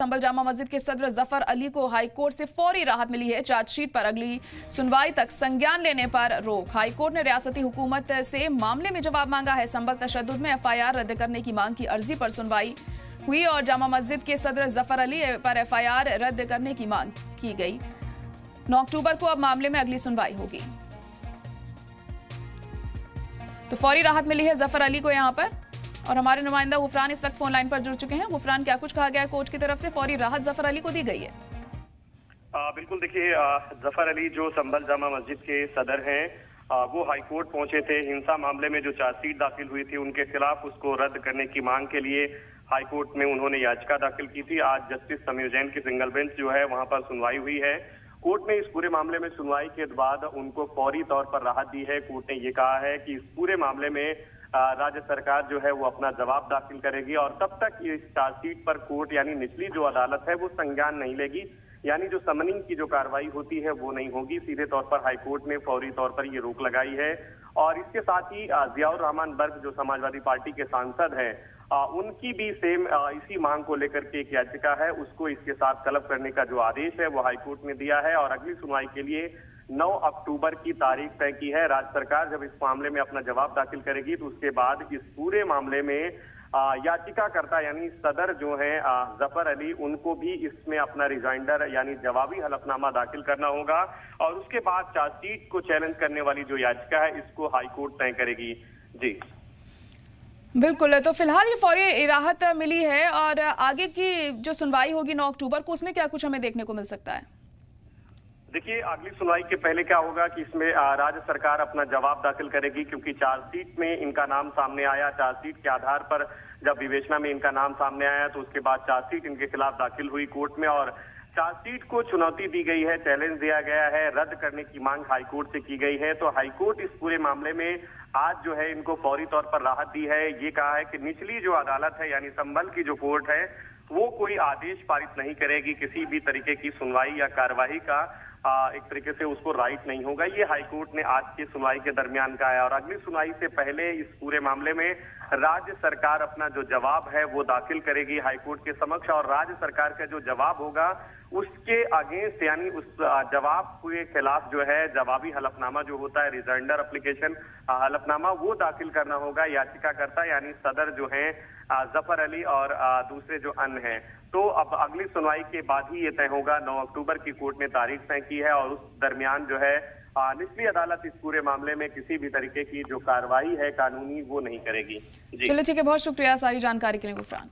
संभल जामा मस्जिद के सदर जफर अली को हाईकोर्ट से फौरी राहत मिली है। चार्जशीट पर अगली सुनवाई तक संज्ञान लेने पर रोक। हाईकोर्ट ने रियासती हुकूमत से मामले में जवाब मांगा है। संभल तशद्दुद में एफआईआर रद्द करने की मांग की अर्जी पर सुनवाई हुई और जामा मस्जिद के सदर जफर अली पर एफआईआर रद्द करने की मांग की गई। 9 अक्टूबर को अब मामले में अगली सुनवाई होगी। तो फौरी राहत मिली है जफर अली को यहाँ पर, और हमारे नुमाइंदा गुफरान इस वक्त फोन लाइन पर जुड़ चुके हैं। गुफरान, क्या कुछ कहा गया है कोर्ट की तरफ से? फौरी राहत जफर अली को दी गई है। बिल्कुल, देखिए, जफर अली जो संभल जामा मस्जिद के सदर हैं, वो हाईकोर्ट पहुंचे थे। हिंसा मामले में जो चार्जशीट दाखिल हुई थी उनके खिलाफ उसको रद्द करने की मांग के लिए हाईकोर्ट में उन्होंने याचिका दाखिल की थी। आज जस्टिस समीर जैन की सिंगल बेंच जो है वहां पर सुनवाई हुई है। कोर्ट ने इस पूरे मामले में सुनवाई के बाद उनको फौरी तौर पर राहत दी है। कोर्ट ने ये कहा है कि इस पूरे मामले में राज्य सरकार जो है वो अपना जवाब दाखिल करेगी और तब तक इस चार्जशीट पर कोर्ट यानी निचली जो अदालत है वो संज्ञान नहीं लेगी, यानी जो समनिंग की जो कार्रवाई होती है वो नहीं होगी। सीधे तौर पर हाईकोर्ट ने फौरी तौर पर ये रोक लगाई है। और इसके साथ ही जियाउर रहमान बर्क जो समाजवादी पार्टी के सांसद हैं, उनकी भी सेम इसी मांग को लेकर के एक याचिका है, उसको इसके साथ तलब करने का जो आदेश है वो हाईकोर्ट ने दिया है और अगली सुनवाई के लिए 9 अक्टूबर की तारीख तय की है। राज्य सरकार जब इस मामले में अपना जवाब दाखिल करेगी तो उसके बाद इस पूरे मामले में याचिकाकर्ता यानी सदर जो है जफर अली, उनको भी इसमें अपना रिजाइंडर यानी जवाबी हलफनामा दाखिल करना होगा और उसके बाद चार्जशीट को चैलेंज करने वाली जो याचिका है इसको हाईकोर्ट तय करेगी। जी बिल्कुल, तो फिलहाल ये फौरी राहत मिली है और आगे की जो सुनवाई होगी 9 अक्टूबर को, उसमें क्या कुछ हमें देखने को मिल सकता है? देखिए, अगली सुनवाई के पहले क्या होगा कि इसमें राज्य सरकार अपना जवाब दाखिल करेगी, क्योंकि चार्जशीट में इनका नाम सामने आया। चार्जशीट के आधार पर जब विवेचना में इनका नाम सामने आया तो उसके बाद चार्जशीट इनके खिलाफ दाखिल हुई कोर्ट में और चार्जशीट को चुनौती दी गई है, चैलेंज दिया गया है, रद्द करने की मांग हाईकोर्ट से की गई है। तो हाईकोर्ट इस पूरे मामले में आज जो है इनको फौरी तौर पर राहत दी है। ये कहा है कि निचली जो अदालत है यानी संभल की जो कोर्ट है वो कोई आदेश पारित नहीं करेगी, किसी भी तरीके की सुनवाई या कार्यवाही का एक तरीके से उसको राइट नहीं होगा। ये हाईकोर्ट ने आज की सुनवाई के दरमियान कहा है और अगली सुनवाई से पहले इस पूरे मामले में राज्य सरकार अपना जो जवाब है वो दाखिल करेगी हाईकोर्ट के समक्ष और राज्य सरकार का जो जवाब होगा उसके अगेंस्ट यानी उस जवाब के खिलाफ जो है जवाबी हलफनामा जो होता है, रिजाइंडर एप्लीकेशन हलफनामा, वो दाखिल करना होगा याचिकाकर्ता यानी सदर जो है जफर अली और दूसरे जो अन्य हैं। तो अब अगली सुनवाई के बाद ही ये तय होगा। 9 अक्टूबर की कोर्ट ने तारीख तय की है और उस दरमियान जो है निचली अदालत इस पूरे मामले में किसी भी तरीके की जो कार्रवाई है कानूनी वो नहीं करेगी। चलिए, ठीक है, बहुत शुक्रिया सारी जानकारी के लिए गुफरान।